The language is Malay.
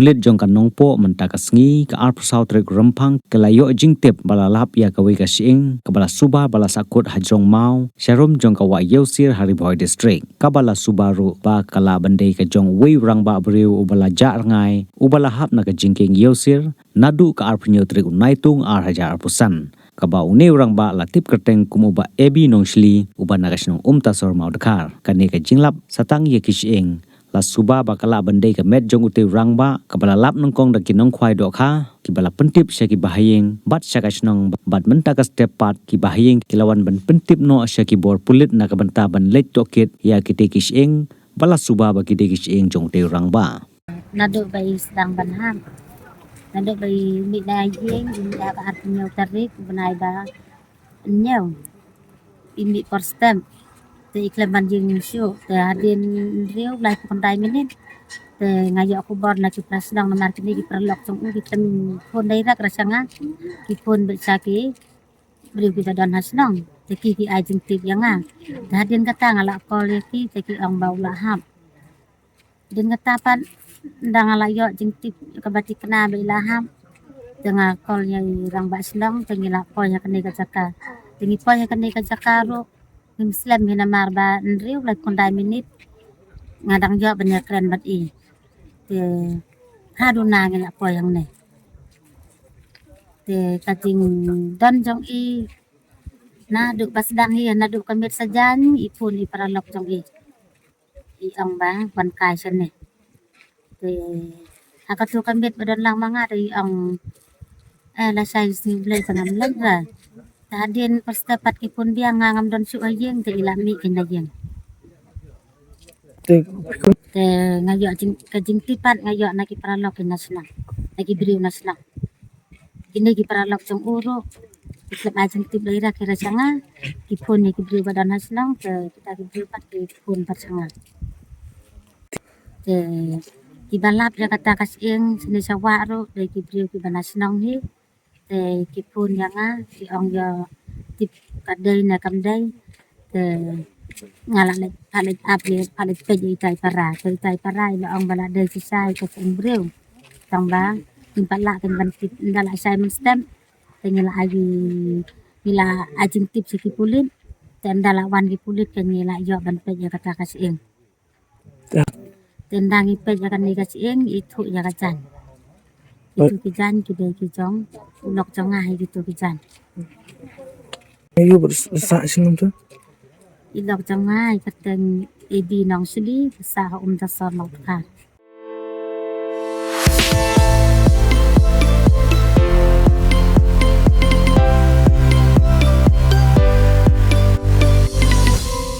pulit jong kan nongpo mentaka sengi ke arpusau trek rempang ke layo jingtip bala lap ya kawi ka siing ke bala suba bala sakut hajrong mau syarum jong ka wa yeusir Hariboy district ka bala subaru ba kala bandai ka jong wei rang ba briu ubala ja ngai ubala hap na ka jingking yeusir nadu ka arpunyo trek unaitung ar hajar arpusan kaba une orang ba latip kerteng kumuba ebi nongsli uba nagasnong tasor mau dekar kane ka jinglap satang ye kishing la suba bakala bandai ka met jong ute rang ba kabala lap nongkong da kinong khwai do kha kibala pentip sya ki bahayeng bat syakasnong bat menta ka step part ki bahayeng kilawan ban pentip no sya ki bor pulit na ka benta ban let tokit ya kite kishing bala suba ba kite kishing jong te rang ba nado bai sedang banham nado bai midai yeng inda ka artinya tarik benai ba nyau ini porstem te iklaman jing syu te hadin riu lai pandai minit te ngayo aku bor na ki sedang nomar kini ki perlok sung ki tem pon dai rak rasanga ki pon bersaki beriu kita don hasnong te ki ajing tip yanga te hadin kata ngala kol ki te ki ong bau lahap din kata pan ndang ala yo jing tip kabati kena be lahap tengah kolnya rang ba sedang tengila konya kene ka jaka tengi konya kene ka jaka ro Muslim hina marba nriu lai kondai minit ngadang jo banyak keren bat i te hadu na ngela po yang ne te kating don jong i na du pas dang hi na du kamit sajan ipun i paralok jong i ang ba ban kai sen ne te hakatu kamit badon lang mga ri ang la sai si blai tanam lang ra tadin pas dapat ipun dia ngangam don su ayeng te ilami kinayeng te ngayo kajing tipat ngayo na ki paralok kinasna lagi beriu nasna ini ki paralok jong uro islap ajeng tip laira kira sanga ipun ki beriu badan nasna te kita ki beriu pat ki pun pat sanga te ki balap ya kata kasing sini sawa ro de ki beriu ki banasnong hi te ki pun yanga ki ong yo tip kadai na kamdai te ngala le palit update palit peji tai para ilo ang bala de sisai ko umbreu tamba timpala kan ban tip ndala sai stem tengila agi nila ajing tip siki pulit tendala wan ki pulit kan nila yo ban peji kata kasing tendangi peji kan ni kasing itu ya kacan itu kijan kide kijong ulok jongah gitu kijan ayo bersa sinum tu ilok jongah kateng ebi nong suli sa tasor nok ka